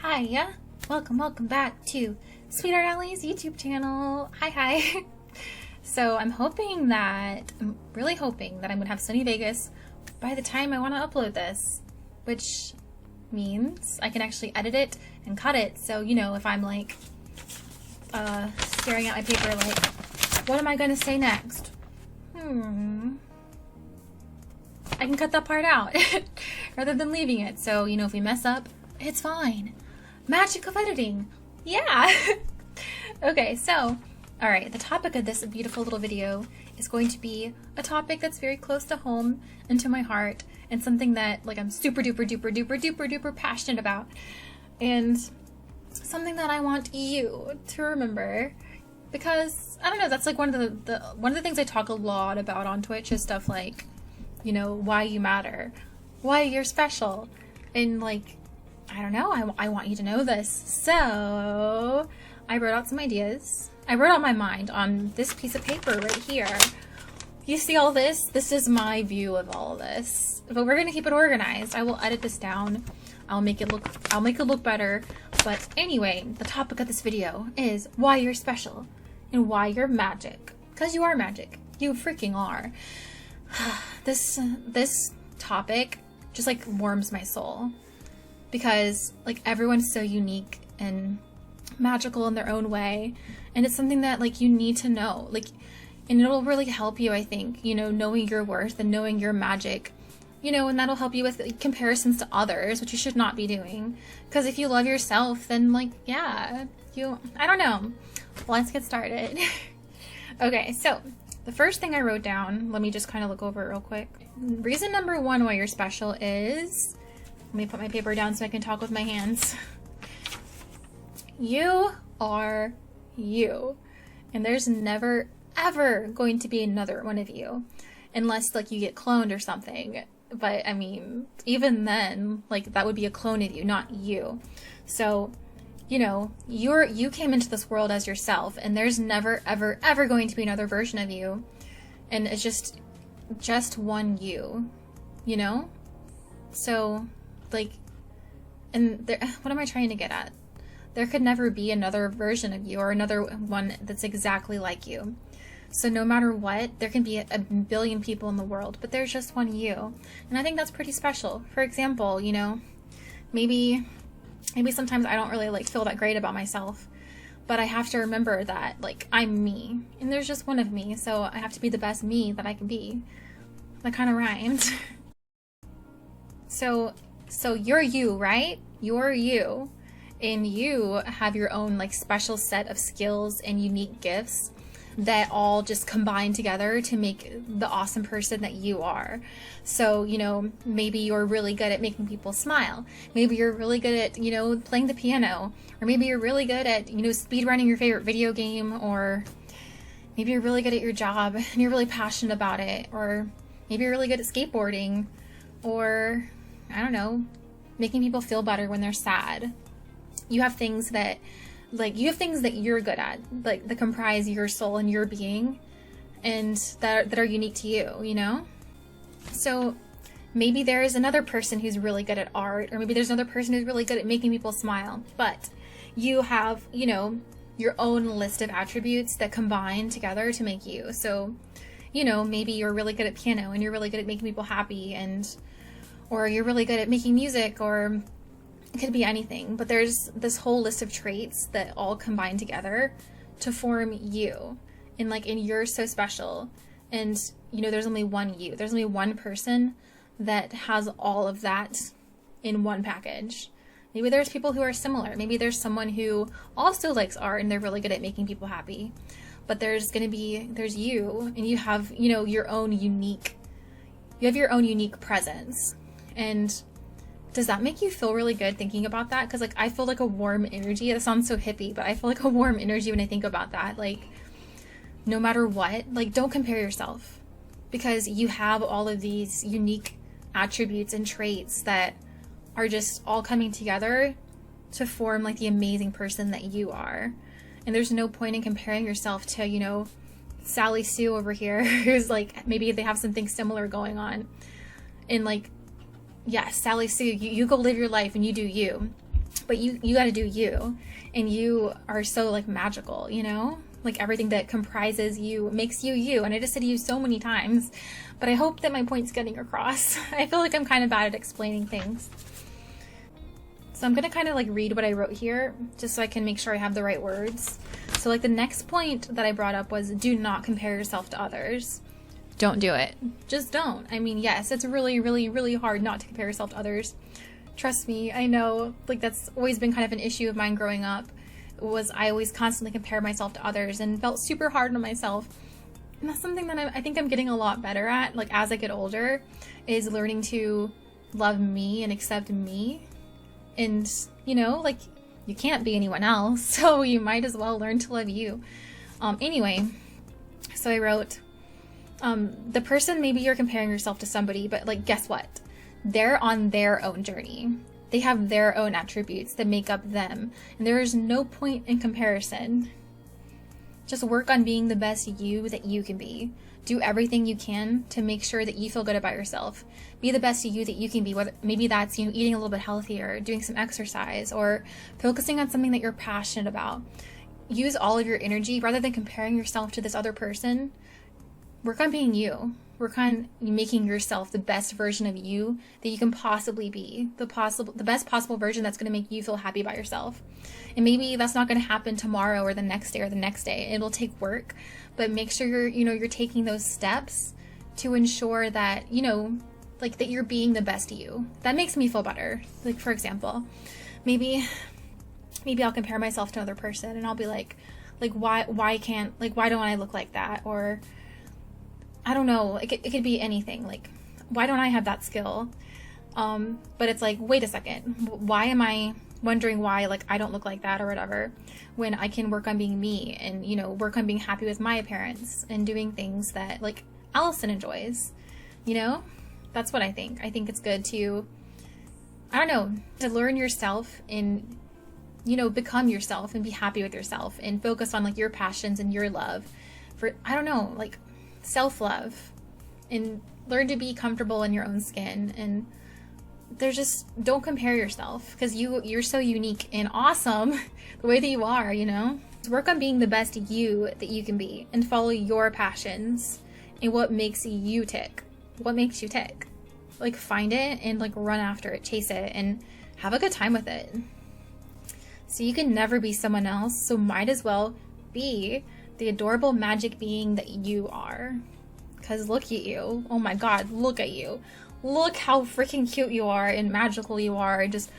Hi, welcome back to SweetheartAlly's YouTube channel. Hi. So I'm really hoping that I'm gonna have sunny Vegas by the time I want to upload this, which means I can actually edit it and cut it. So, you know, if I'm like staring at my paper like, what am I gonna say next? I can cut that part out rather than leaving it. So, you know, if we mess up, it's fine. Magic of editing. Yeah. Okay, so, all right, the topic of this beautiful little video is going to be a topic that's very close to home and to my heart, and something that like I'm super duper passionate about, and something that I want you to remember, because I don't know, that's like one of the things I talk a lot about on Twitch is stuff like, you know, why you matter, why you're special, and like, I don't know, I want you to know this. So I wrote out some ideas. I wrote out my mind on this piece of paper right here. You see all this? This is my view of all of this. But we're gonna keep it organized. I will edit this down. I'll make it look better. But anyway, the topic of this video is why you're special and why you're magic. Because you are magic. You freaking are. This topic just like warms my soul. Because like everyone's so unique and magical in their own way, and it's something that like you need to know, like, and it'll really help you, I think, you know, knowing your worth and knowing your magic, you know, and that'll help you with like, comparisons to others, which you should not be doing, because if you love yourself, then like, yeah, I don't know. Let's get started. Okay, so the first thing I wrote down, let me just kind of look over it real quick. Reason number one why you're special is, let me put my paper down so I can talk with my hands. You are you. And there's never, ever going to be another one of you. Unless, like, you get cloned or something. But, I mean, even then, like, that would be a clone of you, not you. So, you know, you came into this world as yourself. And there's never, ever, ever going to be another version of you. And it's just one you. You know? So, like, and there, what am I trying to get at? There could never be another version of you or another one that's exactly like you. So no matter what, there can be a billion people in the world, but there's just one you. And I think that's pretty special. For example, you know, maybe sometimes I don't really like feel that great about myself, but I have to remember that like I'm me and there's just one of me. So I have to be the best me that I can be. That kind of rhymed. So you're you, right? You're you. And you have your own like special set of skills and unique gifts that all just combine together to make the awesome person that you are. So, you know, maybe you're really good at making people smile. Maybe you're really good at, you know, playing the piano. Or maybe you're really good at, you know, speedrunning your favorite video game. Or maybe you're really good at your job and you're really passionate about it. Or maybe you're really good at skateboarding. Or, I don't know, making people feel better when they're sad. You have things that you're good at, like that comprise your soul and your being, and that are unique to you, you know? So maybe there is another person who's really good at art, or maybe there's another person who's really good at making people smile, but you have, you know, your own list of attributes that combine together to make you. So, you know, maybe you're really good at piano and you're really good at making people happy, or you're really good at making music, or it could be anything, but there's this whole list of traits that all combine together to form you. And you're so special. And, you know, there's only one you. There's only one person that has all of that in one package. Maybe there's people who are similar. Maybe there's someone who also likes art and they're really good at making people happy. But there's you, and you have, you know, your own unique presence. And does that make you feel really good thinking about that? Because like I feel like a warm energy. It sounds so hippie, but I feel like a warm energy when I think about that. Like no matter what, like don't compare yourself, because you have all of these unique attributes and traits that are just all coming together to form like the amazing person that you are. And there's no point in comparing yourself to, you know, Sally Sue over here, who's like, maybe they have something similar going on. And like, yes, Sally Sue, you go live your life and you do you. but you got to do you, and you are so like magical, you know, like everything that comprises you makes you you. And I just said you so many times, but I hope that my point's getting across. I feel like I'm kind of bad at explaining things. So I'm gonna kind of like read what I wrote here just so I can make sure I have the right words. So like the next point that I brought up was, do not compare yourself to others. Don't do it. Just don't. I mean, yes, it's really, really, really hard not to compare yourself to others. Trust me, I know, like that's always been kind of an issue of mine growing up, was I always constantly compared myself to others and felt super hard on myself. And that's something that I think I'm getting a lot better at, like as I get older, is learning to love me and accept me. And, you know, like you can't be anyone else, so you might as well learn to love you. Anyway, so I wrote, the person, maybe you're comparing yourself to somebody, but like, guess what? They're on their own journey. They have their own attributes that make up them. And there is no point in comparison. Just work on being the best you that you can be. Do everything you can to make sure that you feel good about yourself. Be the best you that you can be. Whether maybe that's, you know, eating a little bit healthier, doing some exercise, or focusing on something that you're passionate about. Use all of your energy rather than comparing yourself to this other person. Work on being you. Work on making yourself the best version of you that you can possibly be. The best possible version that's going to make you feel happy about yourself. And maybe that's not going to happen tomorrow or the next day or the next day. It'll take work, but make sure you're taking those steps to ensure that, you know, like that you're being the best you. That makes me feel better. Like, for example, maybe I'll compare myself to another person and I'll be like why don't I look like that? Or I don't know, it could be anything. Like, why don't I have that skill? But it's like, wait a second, why am I wondering why, like, I don't look like that or whatever, when I can work on being me and, you know, work on being happy with my appearance and doing things that, like, Allison enjoys, you know? That's what I think. I think it's good to, I don't know, to learn yourself and, you know, become yourself and be happy with yourself and focus on, like, your passions and your love for, I don't know, like, self-love, and learn to be comfortable in your own skin. And there's just, don't compare yourself, because you're so unique and awesome the way that you are, you know? Work on being the best you that you can be and follow your passions and what makes you tick. What makes you tick? Like, find it and like run after it, chase it, and have a good time with it. So you can never be someone else, so might as well be the adorable magic being that you are. Because look at you. Oh my god, look at you. Look how freaking cute you are and magical you are. Just,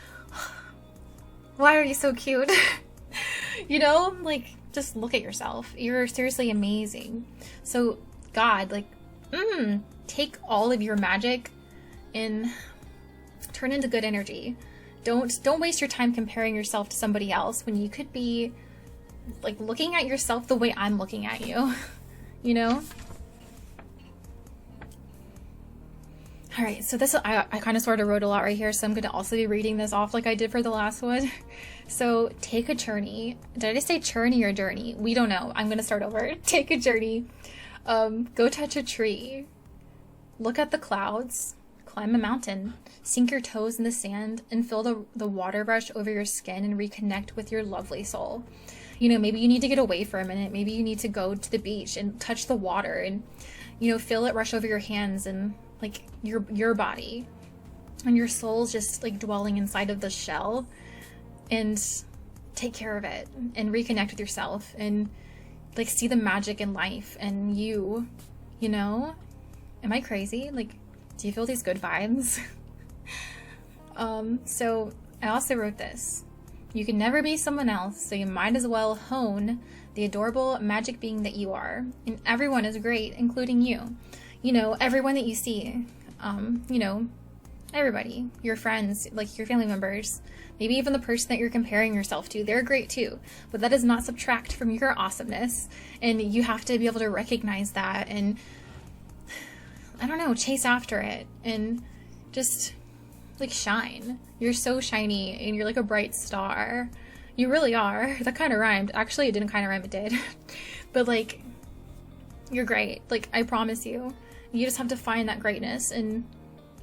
why are you so cute? You know, like, just look at yourself. You're seriously amazing. So God, like, take all of your magic and turn into good energy. Don't waste your time comparing yourself to somebody else when you could be like looking at yourself the way I'm looking at you, you know? All right, so this, I kind of sort of wrote a lot right here, so I'm going to also be reading this off like I did for the last one. So take a journey. Did I just say journey or journey? We don't know. I'm going to start over. Take a journey. Go touch a tree. Look at the clouds. Climb a mountain. Sink your toes in the sand and feel the water rush over your skin and reconnect with your lovely soul. You know, maybe you need to get away for a minute. Maybe you need to go to the beach and touch the water and, you know, feel it rush over your hands and like your body, and your soul's just like dwelling inside of the shell, and take care of it and reconnect with yourself and like see the magic in life and you know? Am I crazy? Like, do you feel these good vibes? So I also wrote this. You can never be someone else, so you might as well hone the adorable magic being that you are. And everyone is great, including you. You know, everyone that you see, you know, everybody, your friends, like your family members, maybe even the person that you're comparing yourself to, they're great too. But that does not subtract from your awesomeness. And you have to be able to recognize that and, I don't know, chase after it and just like shine. You're so shiny and you're like a bright star. You really are. That kind of rhymed. Actually, it didn't kind of rhyme, it did. But like, you're great. Like, I promise you. You just have to find that greatness and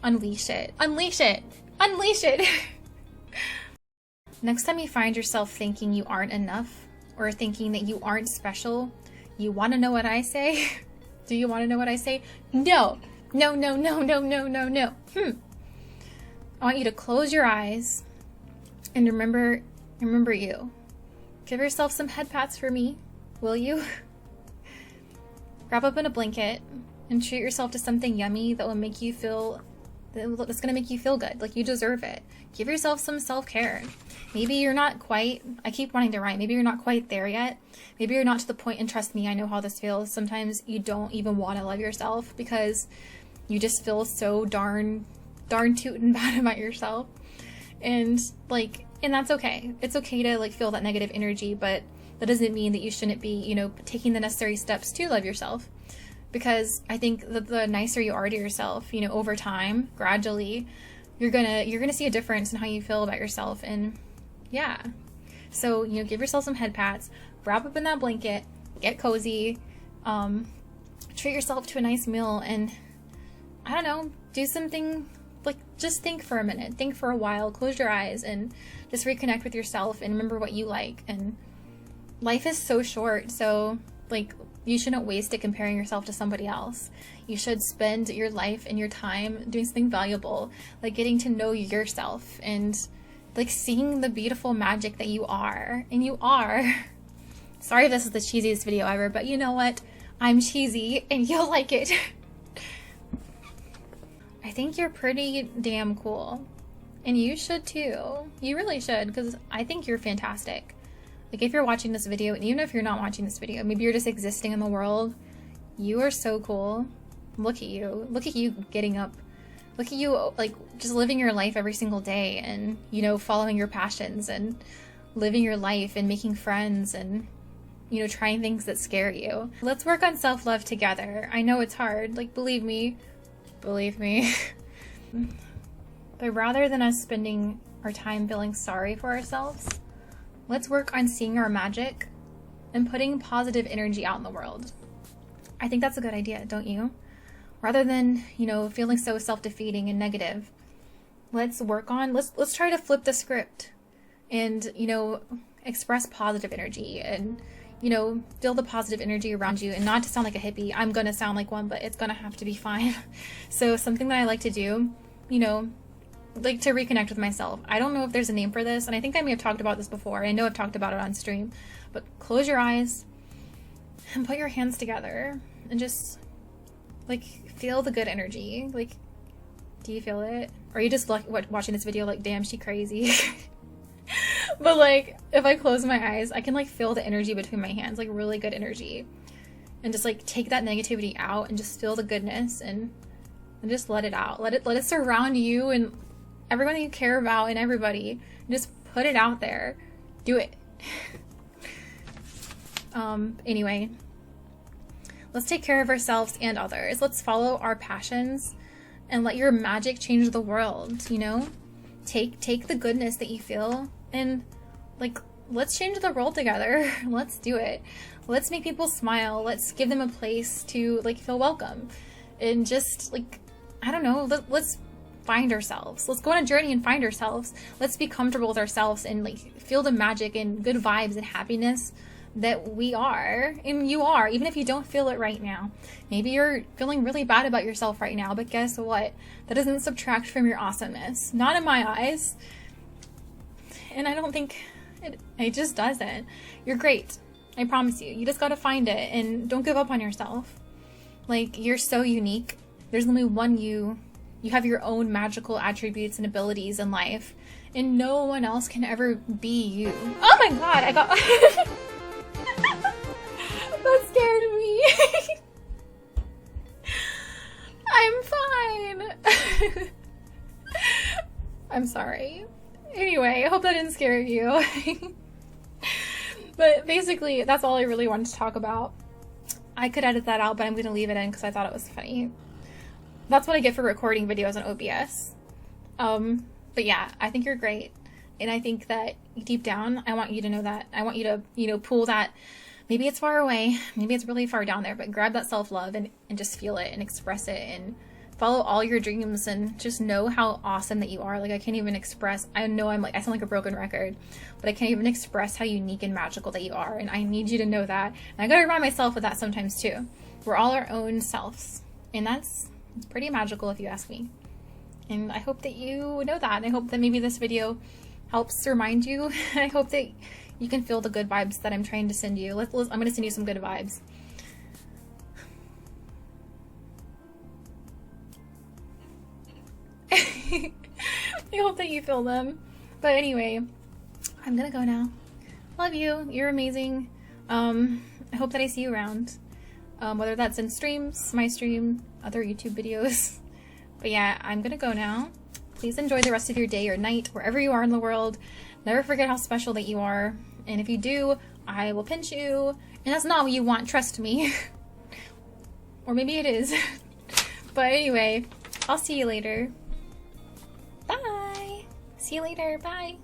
unleash it. Unleash it! Unleash it! Next time you find yourself thinking you aren't enough or thinking that you aren't special, you want to know what I say? Do you want to know what I say? No. No, no, no, no, no, no, no. I want you to close your eyes and remember you. Give yourself some head pats for me, will you? Wrap up in a blanket and treat yourself to something yummy that will make you feel, that's gonna make you feel good, like you deserve it. Give yourself some self-care. Maybe you're not quite, I keep wanting to rhyme, maybe you're not quite there yet. Maybe you're not to the point, and trust me, I know how this feels. Sometimes you don't even want to love yourself because you just feel so darn tootin' bad about yourself. And that's okay. It's okay to feel that negative energy, but that doesn't mean that you shouldn't be, taking the necessary steps to love yourself. Because I think that the nicer you are to yourself, over time, gradually, you're gonna see a difference in how you feel about yourself. And yeah, so give yourself some head pats, wrap up in that blanket, get cozy, treat yourself to a nice meal, and I don't know, do something. Just think for a minute, think for a while, close your eyes, and just reconnect with yourself and remember what you like. And life is so short, so you shouldn't waste it comparing yourself to somebody else. You should spend your life and your time doing something valuable, like getting to know yourself and seeing the beautiful magic that you are. And you are. Sorry if this is the cheesiest video ever, but you know what? I'm cheesy and you'll like it. I think you're pretty damn cool. And you should too. You really should, because I think you're fantastic. If you're watching this video, and even if you're not watching this video, maybe you're just existing in the world, you are so cool. Look at you. Look at you getting up. Look at you, just living your life every single day and, following your passions and living your life and making friends and, trying things that scare you. Let's work on self-love together. I know it's hard. Believe me. Believe me. But rather than us spending our time feeling sorry for ourselves, let's work on seeing our magic and putting positive energy out in the world. I think that's a good idea, don't you? Rather than, feeling so self-defeating and negative, let's try to flip the script and, express positive energy and, feel the positive energy around you. And not to sound like a hippie, I'm going to sound like one, but it's going to have to be fine. So something that I like to do, to reconnect with myself. I don't know if there's a name for this, and I think I may have talked about this before. I know I've talked about it on stream, but close your eyes and put your hands together and just feel the good energy. Do you feel it? Or are you just watching this video damn, she crazy? But if I close my eyes, I can feel the energy between my hands, really good energy, and just take that negativity out and just feel the goodness and just let it out. Let it surround you and everyone that you care about and everybody. And just put it out there. Do it. Anyway, let's take care of ourselves and others. Let's follow our passions and let your magic change the world. Take the goodness that you feel and let's change the world together. Let's do it. Let's make people smile. Let's give them a place to feel welcome. And just I don't know, let's find ourselves. Let's go on a journey and find ourselves. Let's be comfortable with ourselves and feel the magic and good vibes and happiness that we are, and you are, even if you don't feel it right now. Maybe you're feeling really bad about yourself right now, but guess what? That doesn't subtract from your awesomeness. Not in my eyes. And I don't think it just doesn't. You're great. I promise you. You just gotta find it and don't give up on yourself. You're so unique. There's only one you. You have your own magical attributes and abilities in life, and no one else can ever be you. Oh my god, I got... That scared me. I'm fine. I'm sorry. Anyway, I hope that didn't scare you. But basically, that's all I really wanted to talk about. I could edit that out, but I'm going to leave it in because I thought it was funny. That's what I get for recording videos on OBS. But yeah, I think you're great. And I think that deep down, I want you to know that. I want you to, pull that. Maybe it's far away. Maybe it's really far down there, but grab that self-love and just feel it and express it and follow all your dreams and just know how awesome that you are. Like, I can't even express, I know I sound like a broken record, but I can't even express how unique and magical that you are. And I need you to know that. And I gotta remind myself of that sometimes too. We're all our own selves. And it's pretty magical if you ask me. And I hope that you know that. And I hope that maybe this video helps remind you. I hope that you can feel the good vibes that I'm trying to send you. I'm gonna send you some good vibes. I hope that you feel them. But anyway, I'm gonna go now. Love you. You're amazing. I hope that I see you around. Whether that's in streams, my stream, other YouTube videos. But yeah, I'm gonna go now. Please enjoy the rest of your day or night, wherever you are in the world. Never forget how special that you are. And if you do, I will pinch you. And that's not what you want, trust me. Or maybe it is. But anyway, I'll see you later. Bye. See you later. Bye.